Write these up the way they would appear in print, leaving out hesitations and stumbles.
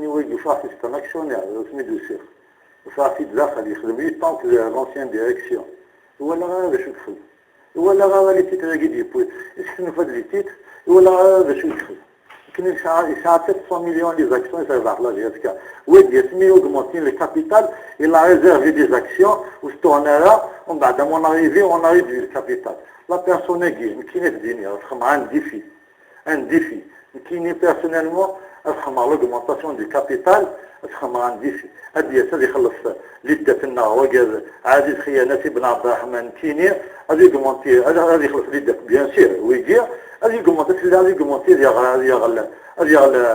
كاين يوقف واحد سيستم اكسيونير سميتو سير وصافي داخل يخدم 8 طون في لونسيان ديريكسيون ولا غير باش يدخل ولا غير لي تيتر يدير يسكنوا في هاد لي تيتر ولا غير باش يدخل كاين يساعد 700 مليون لي زاكسيون يربح لا جيسكا ودي سمي اوغمونتين لي كابيتال il a réservé des actions و ستونيرا ومن بعد مون اريفي اون اريفي الكابيتال لا بيرسون كي كاين في الدنيا تخدم عن ديفي كاين بيرسونيلمون تخدم على l'augmentation du capital تخدم عن ديفي هادي هذه يخلص اللي دات لنا هو قال عزيز خيانتي بن عبد الرحمن كيني هذه يغمونتي هذه يخلص اللي دات بيان سير ويجي هذه يغمونتي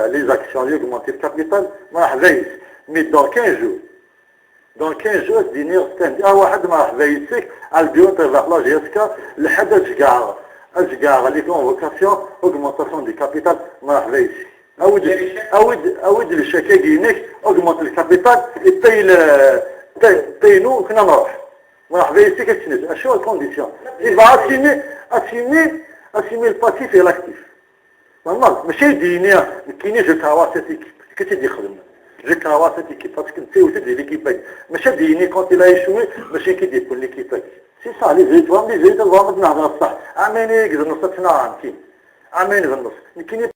لي زاكسيون يغمونتي الكابيتال ما راح فايس مي دون 15 جور دينير ستاندي واحد ما راح فايسك على البيو تاع لا جيسكا لحد اشكار لي كونفوكاسيون اوغمونطاسيون دي كابيتال ما راح فايسك اود الشكاكينك اوغمونت الكابيتال تاينو كنا نروح ما راح فايسك كتنس اشو الكونديسيون il va assumer الباسيف et l'actif والله ماشي دينيا كاينين جو كواسيتي كتدي يخدم جو كواسيتي كي باسكو انت وتدي ليكيباج ماشي ديني كونت لا يشوي ماشي كيدير كل ليكيباج سي صح لي زيت الضامن نهضر الصح عامين يقدر نص تنعم كي عامين في النص كاين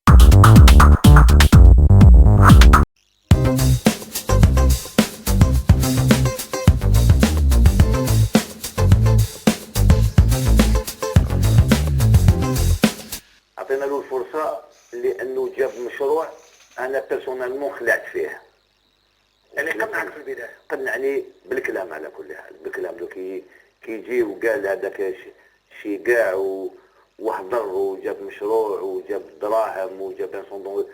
عطينا له الفرصه لانه جاب مشروع انا بيرسونالمون خلعت فيه يعني قنعك في البدايه قنعني بالكلام على كل حال بالكلام لو كيجي وقال هذاك شي كاع وحضر وجاب مشروع وجاب دراهم وجاب ان سون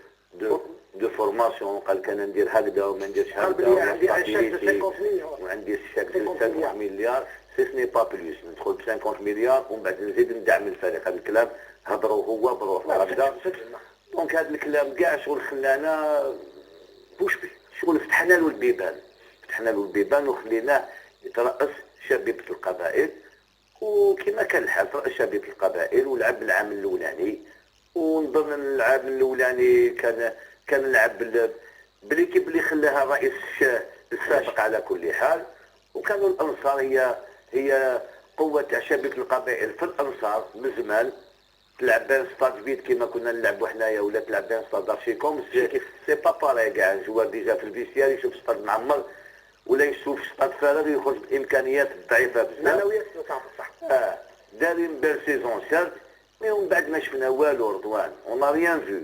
دو فورماسيون قال كان ندير هكذا وما نديرش هكذا وعندي الشاك ديال 50 مليار سي سني با بلوس ندخل ب 50 مليار ومن بعد نزيد ندعم الفريق. هذا الكلام هضروا هو بروحه هكذا. دونك هذا الكلام كاع شغل خلانا بوش بيه شغل فتحنا له البيبان وخليناه يترأس شبيبة القبائل وكما كان الحال ترأس شبيبة القبائل ولعب العام الاولاني ونظن العام الاولاني كان لعب باليكيب اللي خلاها الرئيس السابق على كل حال. وكانوا الانصار هي قوه تاع شبيبة القبائل في الانصار من زمان. تلعب بين ستاد فيد كيما كنا نلعبوا حنايا ولا تلعب بين ستاد ارشيكوم سي با باري كاع الجوار ديجا في الفيسيال يشوف ستاد معمر ولا يشوف ستاد فارغ يخرج بامكانيات ضعيفه بزاف. معنويات صح. دارين بير سيزون سيرت مي ومن بعد ما شفنا والو رضوان اون ريان فيو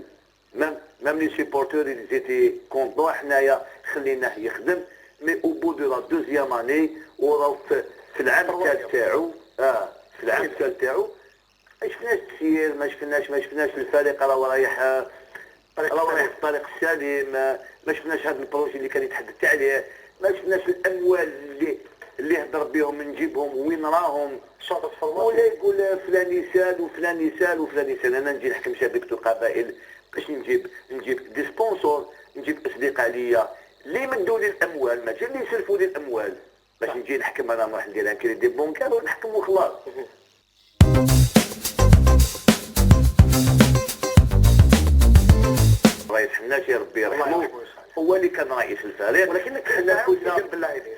ميم لي سيبورتور اللي زيتي كونطون حنايا خليناه يخدم مي او بو دو لا دوزيام اني وراو في العام الثالث تاعو في العام الثالث تاعو ما شفناش التسيير ما شفناش الفريق راه رايح في الطريق السليم. ما شفناش هذا البروجي اللي كان يتحدث عليه. ما شفناش الاموال اللي هضر بهم نجيبهم وين راهم ولا يقول فلان يسال وفلان يسال. انا نجي نحكم شبكه القبائل باش نجيب دي سبونسور نجيب اصدقاء ليا اللي يمدوا لي الاموال ماشي اللي يسلفوا لي الاموال باش نجي نحكم. انا نروح ندير ان كريدي بونكار ونحكم وخلاص. رئيس حناشي ربي يرحمه هو اللي كان رئيس الفريق ولكن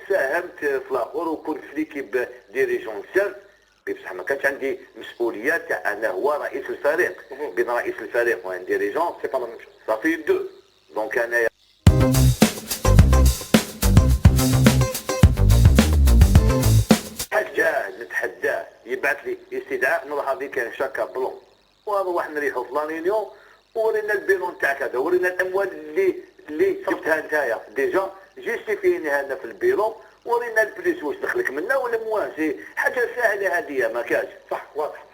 ساهمت في الاخر وكنت في ليكيب ديريجون سير بصح ما كانش عندي مسؤوليات تاع انا هو رئيس الفريق. بين رئيس الفريق وان ديريجون سي با لا ميم شوز صافي دو. دونك انا حاجه نتحداه يبعث لي استدعاء نروح هذيك شاكا بلون ونروح نريحوا في لانيون ورينا البيلون تاعك هذا ورينا الاموال اللي جبتها نتايا ديجا جيستيفيني هذا في البيلون ورينا البليس واش دخلك منا ولا مواسي حاجه سهله هذه ما كاش صح واضح.